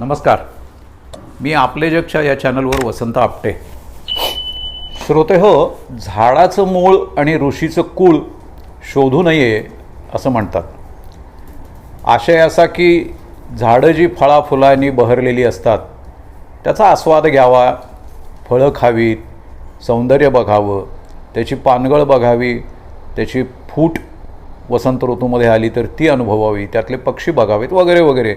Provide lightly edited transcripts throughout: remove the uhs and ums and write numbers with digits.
नमस्कार. मी आपले जगच्या या चॅनलवर वसंत आपटे. श्रोते हो, झाडाचं मूळ आणि ऋषीचं कुळ शोधू नये असं म्हणतात. आशय असा की झाडं जी फळाफुलांनी बहरलेली असतात त्याचा आस्वाद घ्यावा, फळं खावीत, सौंदर्य बघावं, त्याची पानगळ बघावी, त्याची फूट वसंत ऋतूमध्ये आली तर ती अनुभवावी, त्यातले पक्षी बघावेत वगैरे वगैरे.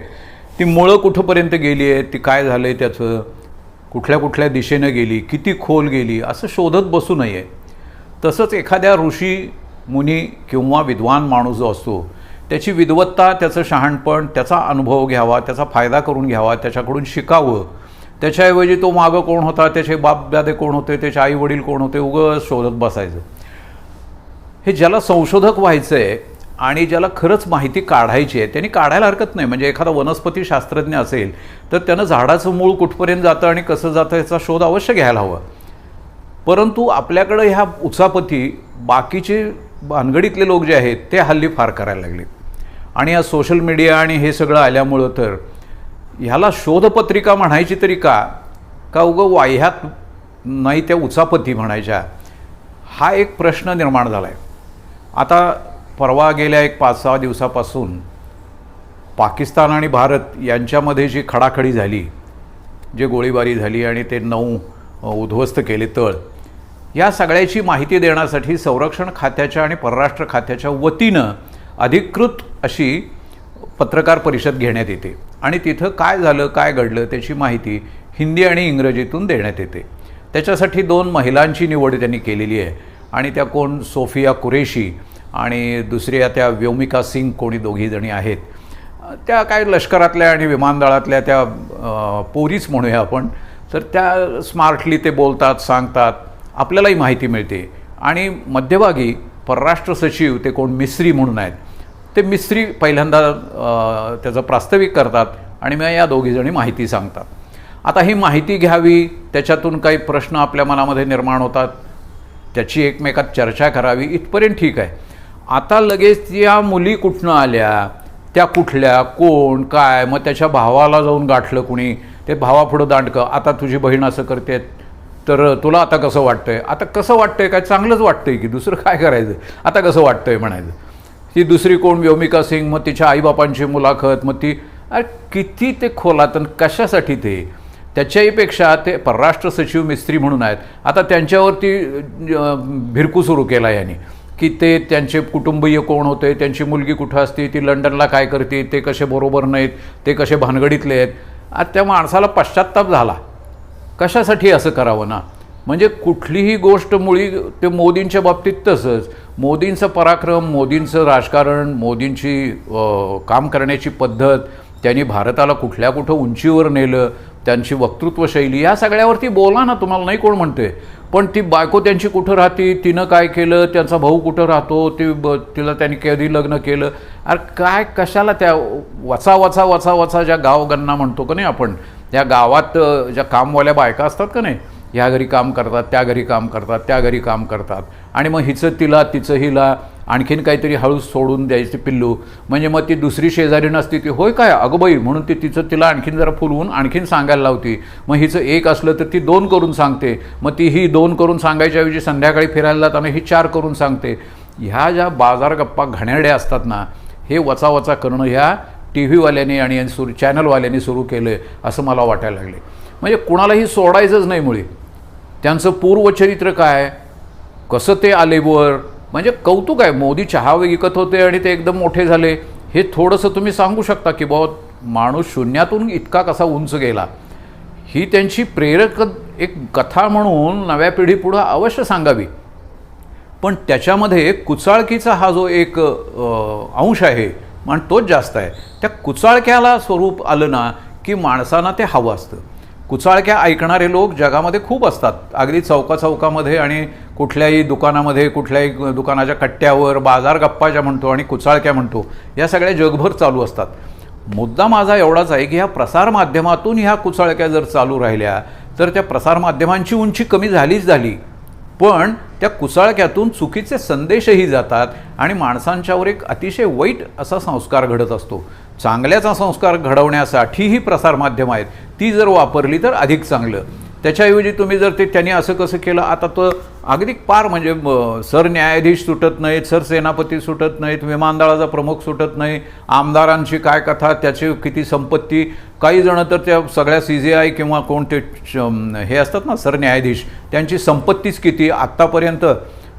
ती मुळं कुठंपर्यंत गेली आहेत, ती काय झालं आहे त्याचं, कुठल्या कुठल्या दिशेनं गेली, किती खोल गेली, असं शोधत बसू नये. तसंच एखाद्या ऋषी मुनी किंवा विद्वान माणूस जो असतो त्याची विद्वत्ता, त्याचं शहाणपण, त्याचा अनुभव घ्यावा, त्याचा फायदा करून घ्यावा, त्याच्याकडून शिकावं. त्याच्याऐवजी तो मागं कोण होता, त्याचे बापदादे कोण होते, त्याचे आई वडील कोण होते, उगाच शोधत बसायचं. हे ज्याला संशोधक व्हायचं आहे आणि ज्याला खरंच माहिती काढायची आहे त्यांनी काढायला हरकत नाही. म्हणजे एखादा वनस्पती शास्त्रज्ञ असेल तर त्यानं झाडाचं मूळ कुठपर्यंत जातं आणि कसं जातं याचा शोध अवश्य घ्यायला हवा. परंतु आपल्याकडं ह्या उचापती बाकीचे भानगडीतले लोक जे आहेत ते हल्ली फार करायला लागले. आणि या सोशल मीडिया आणि हे सगळं आल्यामुळं तर ह्याला शोधपत्रिका म्हणायची तरी का उगं वाह्यात नाही त्या उचापती म्हणायच्या, हा एक प्रश्न निर्माण झाला आहे. आता परवा गेल्या एक 5-6 दिवसापासून पाकिस्तान आणि भारत यांच्यामध्ये जी खडाखडी झाली, जे गोळीबारी झाली आणि ते 9 उद्ध्वस्त केले तळ, या सगळ्याची माहिती देण्यासाठी संरक्षण खात्याच्या आणि परराष्ट्र खात्याच्या वतीनं अधिकृत अशी पत्रकार परिषद घेण्यात येते आणि तिथं काय झालं, काय घडलं त्याची माहिती हिंदी आणि इंग्रजीतून देण्यात येते. त्याच्यासाठी 2 महिलांची निवड त्यांनी केलेली आहे आणि त्या कोण सोफिया कुरेशी आणि दुसऱ्या त्या व्योमिका सिंग कोणी दोघीजणी आहेत. त्या काय लष्करातल्या आणि विमानदळातल्या त्या पोरीच म्हणूया आपण. तर त्या स्मार्टली ते बोलतात, सांगतात, आपल्यालाही माहिती मिळते. आणि मध्यभागी परराष्ट्र सचिव ते कोण मिस्री म्हणून आहेत, ते मिस्री पहिल्यांदा त्याचं प्रास्ताविक करतात आणि मग या दोघीजणी माहिती सांगतात. आता ही माहिती घ्यावी, त्याच्यातून काही प्रश्न आपल्या मनामध्ये निर्माण होतात, त्याची एकमेकात चर्चा करावी, इथपर्यंत ठीक आहे. आता लगेच या मुली कुठनं आल्या, त्या कुठल्या, कोण, काय, मग त्याच्या भावाला जाऊन गाठलं कुणी, ते भावापुढं दांडकं, आता तुझी बहीण असं करते तर तुला आता कसं वाटतंय, आता कसं वाटतंय, काय चांगलंच वाटतंय की दुसरं काय करायचं, आता कसं वाटतंय म्हणायचं. ती दुसरी कोण व्योमिका सिंग, मग तिच्या आईबापांची मुलाखत, मग ती किती ते खोलात कशासाठी ते. त्याच्याहीपेक्षा ते परराष्ट्र सचिव मिस्त्री म्हणून आहेत, आता त्यांच्यावरती भिरकू सुरू केला यांनी की ते त्यांचे कुटुंबीय कोण होते, त्यांची मुलगी कुठं असते, ती लंडनला काय करते, ते कसे बरोबर नाहीत, ते कसे भानगडीतले आहेत. आता त्या माणसाला पश्चात्ताप झाला, कशासाठी असं करावं ना. म्हणजे कुठलीही गोष्ट मुळी ते मोदींच्या बाबतीत तसंच. मोदींचं पराक्रम, मोदींचं राजकारण, मोदींची काम करण्याची पद्धत, त्यांनी भारताला कुठं उंचीवर नेलं, त्यांची वक्तृत्वशैली, या सगळ्यावरती बोला ना, तुम्हाला नाही कोण म्हणते. पण ती बायको त्यांची कुठं राहते, तिनं काय केलं, त्यांचा भाऊ कुठं राहतो, तिला त्यांनी कधी लग्न केलं, अरे काय कशाला त्या वचा ज्या गावगणना म्हणतो का नाही आपण, त्या गावात ज्या कामवाल्या बायका असतात का नाही, ह्या घरी काम करतात, त्या घरी काम करतात, त्या घरी काम करतात, आणि मग हिचं तिला, तिचं हिला, आणखीन काहीतरी हळूच सोडून द्यायची पिल्लू. म्हणजे मग ती दुसरी शेजारी नसती ती, होय काय अगं बाई म्हणून ती तिचं तिला आणखीन जरा फुलवून आणखीन सांगायला लावती. मग हिचं 1 असलं तर ती 2 करून सांगते, मग ती ही 2 करून सांगायच्याऐवजी संध्याकाळी फिरायला जाताना ही 4 करून सांगते. ह्या ज्या बाजार गप्पा घाणेरड्या असतात ना, हे वचा करणं ह्या TV-वाल्यांनी आणि चॅनलवाल्यांनी सुरू केलं आहे असं मला वाटायला लागले. म्हणजे कुणालाही सोडायचंच नाही मुळी. त्यांचं पूर्वचरित्र काय, कसं ते आले वर, म्हणजे कौतुक आहे. मोदी चहा विकत होते आणि ते एकदम मोठे झाले, हे थोडंसं तुम्ही सांगू शकता की बाबा माणूस शून्यातून इतका कसा उंच गेला. ही त्यांची प्रेरक एक कथा म्हणून नव्या पिढीपुढं अवश्य सांगावी. पण त्याच्यामध्ये कुचाळकीचा हा जो एक अंश आहे आणि तोच जास्त आहे. त्या कुचाळक्याला स्वरूप आलं ना की माणसांना ते हवं असतं. कुचाळक्या ऐकणारे लोक जगामध्ये खूप असतात. अगदी चौकामध्ये आणि कुठल्याही दुकानामध्ये, कुठल्याही दुकानाच्या कट्ट्यावर बाजार गप्पा ज्या म्हणतो आणि कुचाळक्या म्हणतो, या सगळ्या जगभर चालू असतात. मुद्दा माझा एवढाच आहे की ह्या प्रसारमाध्यमातून ह्या कुचाळक्या जर चालू राहिल्या तर त्या प्रसारमाध्यमांची उंची कमी झालीच झाली, पण त्या कुचाळक्यातून चुकीचे संदेशही जातात आणि माणसांच्यावर एक अतिशय वाईट असा संस्कार घडत असतो. चांगल्याचा संस्कार घडवण्यासाठी ही प्रसारमाध्यमं आहेत, ती जर वापरली तर अधिक चांगलं. त्याच्याऐवजी तुम्ही जर त्यांनी असं कसं केलं, आता तो अगदी पार म्हणजे सरन्यायाधीश सुटत नाहीत, सरसेनापती सुटत नाहीत, विमानदलाचा प्रमुख सुटत नाही, आमदारांची काय कथा, त्याची किती संपत्ती, काही जण तर त्या सगळ्या CJI किंवा कोणते हे असतात ना सरन्यायाधीश, त्यांची संपत्तीच किती. आत्तापर्यंत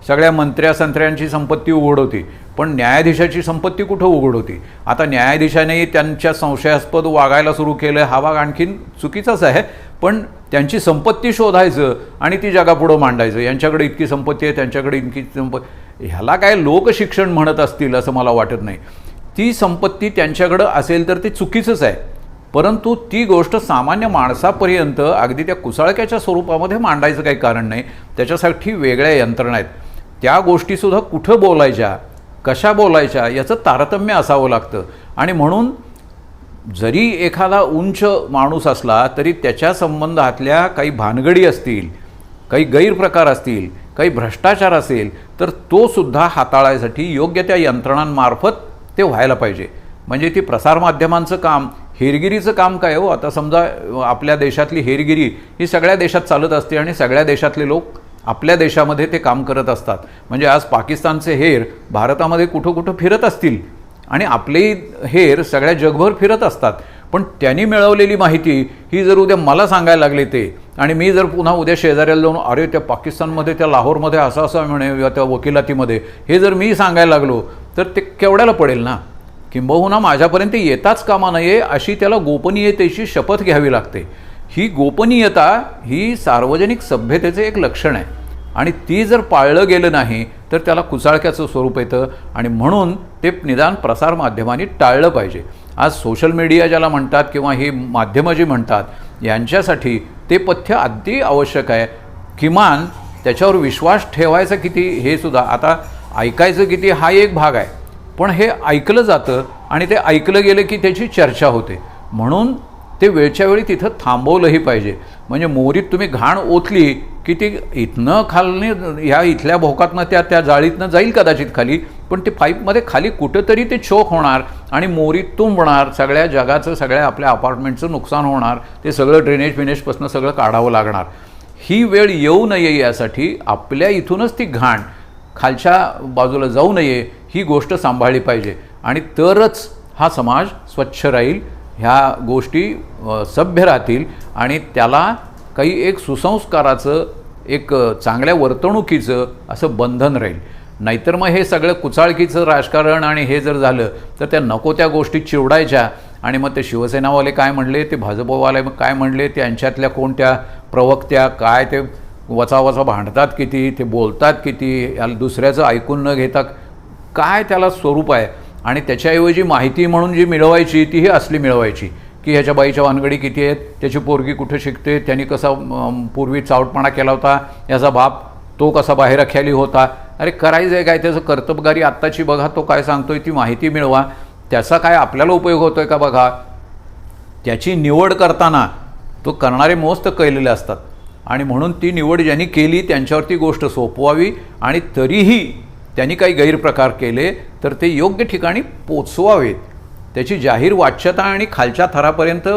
सगळ्या मंत्र्यांची संपत्ती उघड होती, पण न्यायाधीशाची संपत्ती कुठं उघड होती. आता न्यायाधीशानेही त्यांच्या संशयास्पद वागायला सुरू केलं, हा भाग आणखीन चुकीचाच आहे. पण त्यांची संपत्ती शोधायचं आणि ती जगापुढं मांडायचं, यांच्याकडे इतकी संपत्ती आहे, त्यांच्याकडे इतकी संपत्ती. ह्याला काय लोकशिक्षण म्हणत असतील असं मला वाटत नाही. ती संपत्ती त्यांच्याकडं असेल तर ते चुकीचंच आहे, परंतु ती गोष्ट सामान्य माणसापर्यंत अगदी त्या कुसाळक्याच्या स्वरूपामध्ये मांडायचं काही कारण नाही. त्याच्यासाठी वेगळ्या यंत्रणा आहेत. त्या गोष्टीसुद्धा कुठं बोलायच्या, कशा बोलायच्या, याचं तारतम्य असावं लागतं. आणि म्हणून जरी एखादा उंच माणूस असला तरी त्याच्या संबंधातल्या काही भानगडी असतील, काही गैरप्रकार असतील, काही भ्रष्टाचार असेल, तर तो सुद्धा हाताळायसाठी योग्य त्या यंत्रणांमार्फत ते व्हायला पाहिजे. म्हणजे ती प्रसारमाध्यमांचं काम, हेरगिरीचं काम काय हो. आता समजा आपल्या देशातली हेरगिरी ही सगळ्या देशात चालत असते आणि सगळ्या देशातले लोक आपल्या देशामध्ये ते काम करत असतात. म्हणजे आज पाकिस्तानचे हेर भारतामध्ये कुठं कुठं फिरत असतील आणि आपले हेर सगळ्या जगभर फिरत असतात. पण त्यांनी मिळवलेली माहिती ही जर उद्या मला सांगायला लागले ते, आणि मी जर पुन्हा उद्या शेजाऱ्याला जाऊन अरे त्या पाकिस्तानमध्ये त्या लाहोरमध्ये असं असं म्हणे त्या वकिलातीमध्ये, हे जर मी सांगायला लागलो तर ते केवढ्याला पडेल ना. किंबहुना माझ्यापर्यंत येताच कामा नये अशी त्याला गोपनीयतेची शपथ घ्यावी लागते. ही गोपनीयता ही सार्वजनिक सभ्यतेचं एक लक्षण आहे आणि ती जर पाळलं गेलं नाही तर त्याला कुचाळक्याचं स्वरूप येतं. आणि म्हणून ते निदान प्रसारमाध्यमांनी टाळलं पाहिजे. आज सोशल मीडिया ज्याला म्हणतात किंवा ही माध्यमं जी म्हणतात, यांच्यासाठी ते पथ्य अगदी आवश्यक आहे. किमान त्याच्यावर विश्वास ठेवायचा किती हे सुद्धा. आता ऐकायचं किती हा एक भाग आहे, पण हे ऐकलं जातं आणि ते ऐकलं गेलं की त्याची चर्चा होते. म्हणून ते वेळच्या वेळी तिथं थांबवलंही पाहिजे. म्हणजे मोरीत तुम्ही घाण ओतली की ती इथनं खाली ह्या इथल्या भोकातनं त्या जाळीतनं जाईल कदाचित खाली, पण ते पाईपमध्ये खाली कुठंतरी ते चोक होणार आणि मोरीत तुंबणार, सगळ्या जगाचं सगळ्या आपल्या अपार्टमेंटचं नुकसान होणार, ते सगळं ड्रेनेजपासून सगळं काढावं लागणार. ही वेळ येऊ नये यासाठी आपल्या इथूनच ती घाण खालच्या बाजूला जाऊ नये ही गोष्ट सांभाळली पाहिजे. आणि तरच हा समाज स्वच्छ राहील, ह्या गोष्टी सभ्य राहतील आणि त्याला काही एक सुसंस्काराचं, एक चांगल्या वर्तणुकीचं असं बंधन राहील. नाहीतर मग हे सगळं कुचाळकीचं राजकारण आणि हे जर झालं तर त्या नको त्या गोष्टी चिवडायच्या आणि मग ते शिवसेनावाले काय म्हणले, ते भाजपवाले काय म्हणले, त्यांच्यातल्या कोणत्या प्रवक्त्या काय ते वचावचा भांडतात किती, ते बोलतात किती, याला दुसऱ्याचं ऐकून न घेता काय त्याला स्वरूप आहे. आणि त्याच्याऐवजी माहिती म्हणून जी मिळवायची तीही असली मिळवायची की ह्याच्या बाईच्या वानगडी किती आहेत, त्याची पोरगी कुठे शिकते, त्यांनी कसा पूर्वी चावटपणा केला होता, याचा बाप तो कसा बाहेरख्याली होता. अरे करायचं आहे काय, त्याचं कर्तबगारी आत्ताची बघा, तो काय सांगतोय ती माहिती मिळवा, त्याचा काय आपल्याला उपयोग होतो आहे का बघा. त्याची निवड करताना तो करणारे मोस्त कळलेले असतात आणि म्हणून ती निवड ज्यांनी केली त्यांच्यावरती गोष्ट सोपवावी आणि तरीही त्यांनी काही गैरप्रकार केले तर ते योग्य ठिकाणी पोचवावेत. त्याची जाहीर वाच्यता आणि खालच्या थरापर्यंत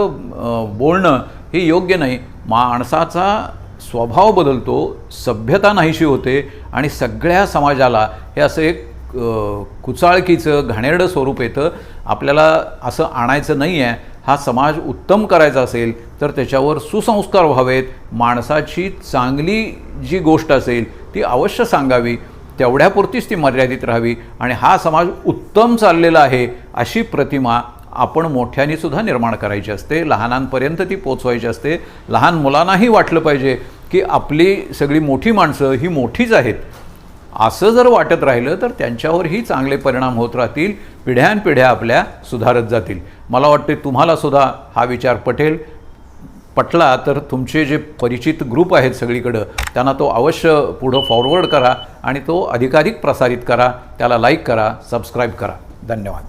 बोलणं हे योग्य नाही. माणसाचा स्वभाव बदलतो, सभ्यता नाहीशी होते आणि सगळ्या समाजाला हे असं एक कुचाळकीचं घाणेरडं स्वरूप येतं. आपल्याला असं आणायचं नाही आहे. हा समाज उत्तम करायचा असेल तर त्याच्यावर सुसंस्कार व्हावेत. माणसाची चांगली जी गोष्ट असेल ती अवश्य सांगावी, तेवढ्यापुरतीच ती मर्यादित राहावी आणि हा समाज उत्तम चाललेला आहे अशी प्रतिमा आपण मोठ्याने सुद्धा निर्माण करायची असते, लहानांपर्यंत ती पोचवायची असते. लहान मुलांनाही वाटलं पाहिजे की आपली सगळी मोठी माणसं ही मोठीच आहेत. असं जर वाटत राहिलं तर त्यांच्यावरही चांगले परिणाम होत राहतील, पिढ्यानपिढ्या आपल्या सुधारत जातील. मला वाटते तुम्हाला सुद्धा हा विचार पटला तर तुमचे जे परिचित ग्रुप आहेत सगळीकडं त्यांना तो अवश्य पुढं फॉरवर्ड करा आणि तो अधिकाधिक प्रसारित करा, त्याला लाईक करा, सबस्क्राईब करा. धन्यवाद.